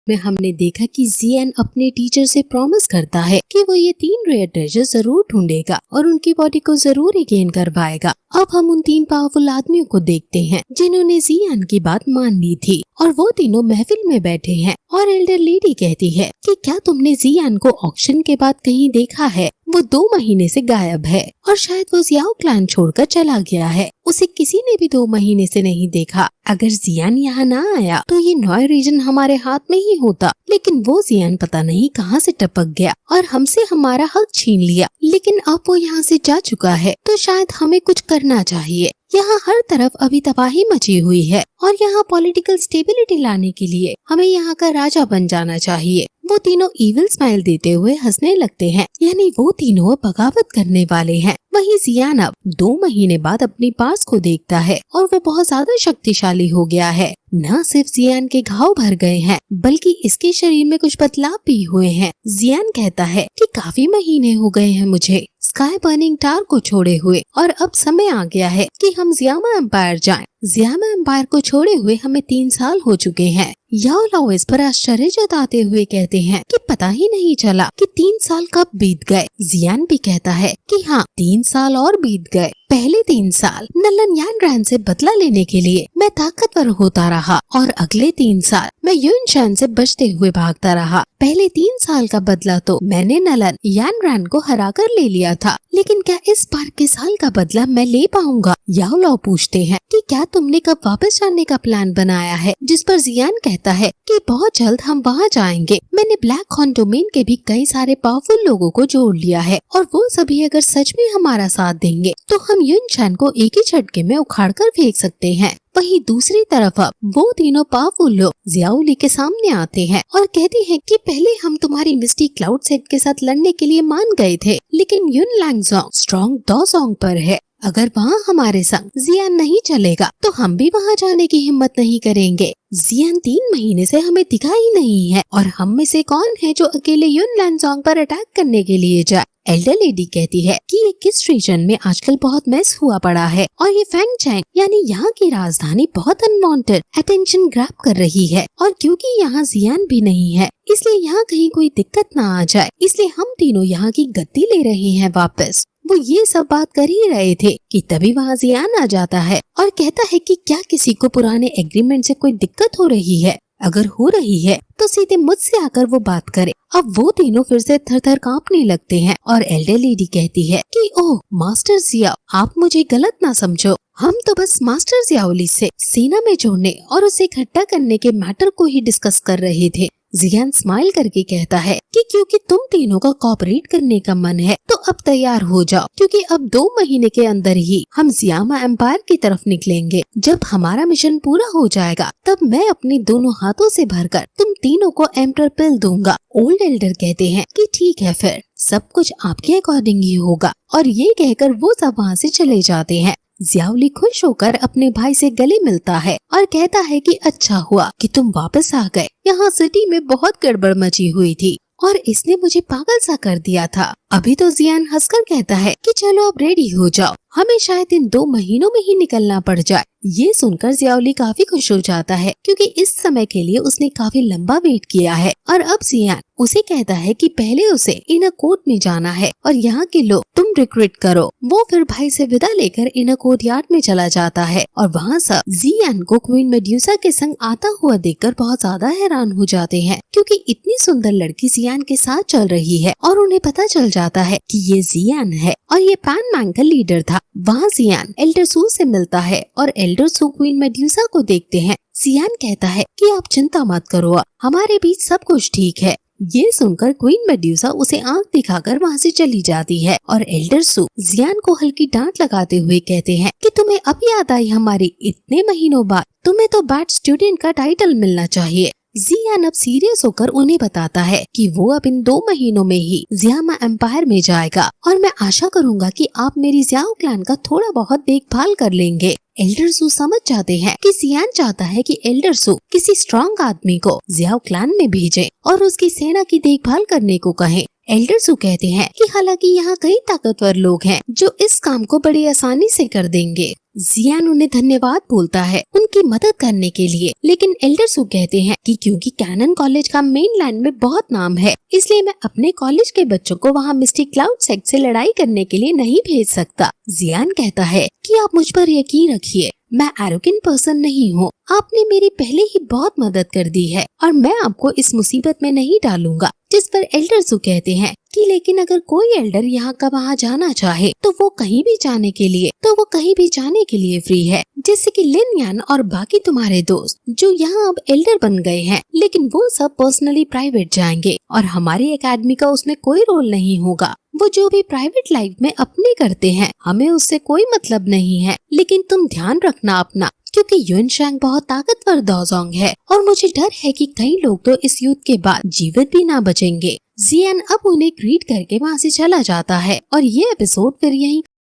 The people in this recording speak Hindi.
में हमने देखा कि जियान अपने टीचर से प्रॉमिस करता है कि वो ये 3 रेयर ट्रेजर जरूर ढूंढेगा और उनकी बॉडी को जरूर रिगेन करवाएगा। अब हम उन 3 पावरफुल आदमियों को देखते हैं जिन्होंने जियान की बात मान ली थी और वो तीनों महफिल में बैठे हैं और एल्डर लेडी कहती है कि क्या तुमने जियान को ऑक्शन के बाद कहीं देखा है? वो 2 महीने से गायब है और शायद वो जियाओ क्लैन छोड़कर चला गया है। उसे किसी ने भी 2 महीने से नहीं देखा। अगर जियान यहाँ ना आया तो ये नॉय रीजन हमारे हाथ में ही होता, लेकिन वो जियान पता नहीं कहाँ से टपक गया और हमसे हमारा हक छीन लिया। लेकिन अब वो यहाँ से जा चुका है तो शायद हमें कुछ करना चाहिए। यहाँ हर तरफ अभी तबाही मची हुई है और यहाँ पॉलिटिकल स्टेबिलिटी लाने के लिए हमें यहाँ का राजा बन जाना चाहिए। वो तीनों इविल स्माइल देते हुए हंसने लगते हैं, यानी वो तीनों बगावत करने वाले हैं। वहीं जियान अब 2 महीने बाद अपनी पास को देखता है और वो बहुत ज्यादा शक्तिशाली हो गया है। न सिर्फ जियान के घाव भर गए हैं बल्कि इसके शरीर में कुछ बदलाव भी हुए हैं। जियान कहता है कि काफी महीने हो गए हैं मुझे स्काई बर्निंग टावर को छोड़े हुए और अब समय आ गया है कि हम जियामा एम्पायर जाएं। जियामा एम्पायर को छोड़े हुए हमें 3 साल हो चुके हैं। याओ लाओ इस पर आश्चर्य जताते हुए कहते हैं कि पता ही नहीं चला कि 3 साल कब बीत गए। जियान भी कहता है कि हाँ 3 साल और बीत गए। पहले 3 साल नलन यानग्रान से बदला लेने के लिए मैं ताकतवर होता रहा और अगले 3 साल मैं युनशान से बचते हुए भागता रहा। पहले 3 साल का बदला तो मैंने नलन यानग्रान को हरा कर ले लिया था, लेकिन क्या इस बार के साल का बदला मैं ले पाऊंगा? याओ लाओ पूछते हैं कि क्या तुमने कब वापस जाने का प्लान बनाया है? जिस पर जियान कहता है कि बहुत जल्द हम वहाँ जाएंगे। मैंने ब्लैक हॉर्न डोमेन के भी कई सारे पावरफुल लोगों को जोड़ लिया है और वो सभी अगर सच में हमारा साथ देंगे तो हम युनशान को एक ही झटके में उखाड़ कर फेंक सकते हैं। वहीं दूसरी तरफ अब वो तीनों पावरफुल लोग जियाओ ली के सामने आते हैं और कहते हैं कि पहले हम तुम्हारी मिस्टी क्लाउड सेट के साथ लड़ने के लिए मान गए थे, लेकिन युन लैंगजोंग स्ट्रॉन्ग डोसोंग पर है। अगर वहाँ हमारे संग जियान नहीं चलेगा तो हम भी वहाँ जाने की हिम्मत नहीं करेंगे। जियान 3 महीने से हमें दिखा ही नहीं है और हम में से कौन है जो अकेले युन लैंगजोंग पर अटैक करने के लिए जाए? एल्डर लेडी कहती है कि ये किस रीजन में आजकल बहुत मेस हुआ पड़ा है और ये फैंगचैन यानी यहाँ की राजधानी बहुत अनवांटेड अटेंशन ग्रैब कर रही है और क्योंकि यहाँ जियान भी नहीं है इसलिए यहाँ कहीं कोई दिक्कत ना आ जाए, इसलिए हम तीनों यहाँ की गद्दी ले रहे हैं वापस। वो ये सब बात कर ही रहे थे कि तभी वहाँ जियान आ जाता है और कहता है कि क्या किसी को पुराने एग्रीमेंट से कोई दिक्कत हो रही है? अगर हो रही है तो सीधे मुझसे आकर वो बात करे। अब वो तीनों फिर से थर-थर कांपने लगते हैं और एल्डर लेडी कहती है कि ओह मास्टर जियाओ, आप मुझे गलत ना समझो, हम तो बस मास्टर जियाओली से सेना में जोड़ने और उसे इकट्ठा करने के मैटर को ही डिस्कस कर रहे थे। जियान स्माइल करके कहता है कि क्योंकि तुम तीनों का कोऑपरेट करने का मन है तो अब तैयार हो जाओ, क्योंकि अब 2 महीने के अंदर ही हम जियामा एम्पायर की तरफ निकलेंगे। जब हमारा मिशन पूरा हो जाएगा तब मैं अपने दोनों हाथों से भरकर तुम तीनों को एम्परर पिल दूंगा। ओल्ड एल्डर कहते हैं कि ठीक है, फिर सब कुछ आपके अकॉर्डिंग ही होगा और ये कहकर वो सब वहाँ से चले जाते हैं। जियाओ ली खुश होकर अपने भाई से गले मिलता है और कहता है कि अच्छा हुआ कि तुम वापस आ गए। यहाँ सिटी में बहुत गड़बड़ मची हुई थी और इसने मुझे पागल सा कर दिया था। अभी तो जियान हंसकर कहता है कि चलो अब रेडी हो जाओ, हमें शायद इन 2 महीनों में ही निकलना पड़ जाए। ये सुनकर जियाओ ली काफी खुश हो जाता है क्योंकि इस समय के लिए उसने काफी लंबा वेट किया है और अब जियान उसे कहता है कि पहले उसे इनर कोर्ट में जाना है और यहाँ के लोग तुम रिक्रूट करो। वो फिर भाई से विदा लेकर इनर कोर्ट यार्ड में चला जाता है और वहाँ सब जियान को क्वीन मेड्यूसा के संग आता हुआ देखकर बहुत ज्यादा हैरान हो जाते हैं क्योंकि इतनी सुंदर लड़की जियान के साथ चल रही है और उन्हें पता चल जाता है कि ये जियान है और ये पैन मैंग का लीडर था। वहाँ जियान एल्डर सू से मिलता है और एल्डर सू क्वीन मेड्यूसा को देखते हैं। जियान कहता है कि आप चिंता मत करो, हमारे बीच सब कुछ ठीक है। ये सुनकर क्वीन मेड्यूसा उसे आंख दिखाकर वहाँ से चली जाती है और एल्डर सू जियान को हल्की डांट लगाते हुए कहते हैं कि तुम्हें अब याद आई हमारी इतने महीनों बाद, तुम्हें तो बैड स्टूडेंट का टाइटल मिलना चाहिए। जियान अब सीरियस होकर उन्हें बताता है कि वो अब इन 2 महीनों में ही जियामा एम्पायर में जाएगा और मैं आशा करूंगा कि आप मेरी जियाओ क्लैन का थोड़ा बहुत देखभाल कर लेंगे। एल्डर सू समझ जाते हैं कि जियान चाहता है कि एल्डर सू किसी स्ट्रॉन्ग आदमी को जियाओ क्लैन में भेजे और उसकी सेना की देखभाल करने को कहे। एल्डर सू कहते हैं कि हालांकि यहाँ कई ताकतवर लोग हैं जो इस काम को बड़ी आसानी से कर देंगे। जियान उन्हें धन्यवाद बोलता है उनकी मदद करने के लिए, लेकिन एल्डर सू कहते हैं कि क्योंकि कैनन कॉलेज का मेनलैंड में बहुत नाम है, इसलिए मैं अपने कॉलेज के बच्चों को वहाँ मिस्टिक क्लाउड सेक्ट से लड़ाई करने के लिए नहीं भेज सकता। जियान कहता है कि आप मुझ पर यकीन रखिए, मैं एरोगेंट पर्सन नहीं हूँ। आपने मेरी पहले ही बहुत मदद कर दी है और मैं आपको इस मुसीबत में नहीं डालूंगा। जिस पर एल्डर सू कहते हैं कि लेकिन अगर कोई एल्डर यहाँ का वहाँ जाना चाहे तो वो कहीं भी जाने के लिए फ्री है, जैसे कि लिन यान और बाकी तुम्हारे दोस्त जो यहाँ अब एल्डर बन गए हैं, लेकिन वो सब पर्सनली प्राइवेट जाएंगे और हमारी एकेडमी का उसमें कोई रोल नहीं होगा। वो जो भी प्राइवेट लाइफ में अपने करते हैं हमें उससे कोई मतलब नहीं है, लेकिन तुम ध्यान रखना अपना, क्योंकि युन शांग बहुत ताकतवर दोजोंग है और मुझे डर है कि कई लोग तो इस युद्ध के बाद जीवित भी ना बचेंगे। जियान अब उन्हें ग्रीट करके वहाँ से चला जाता है और ये एपिसोड फिर यहीं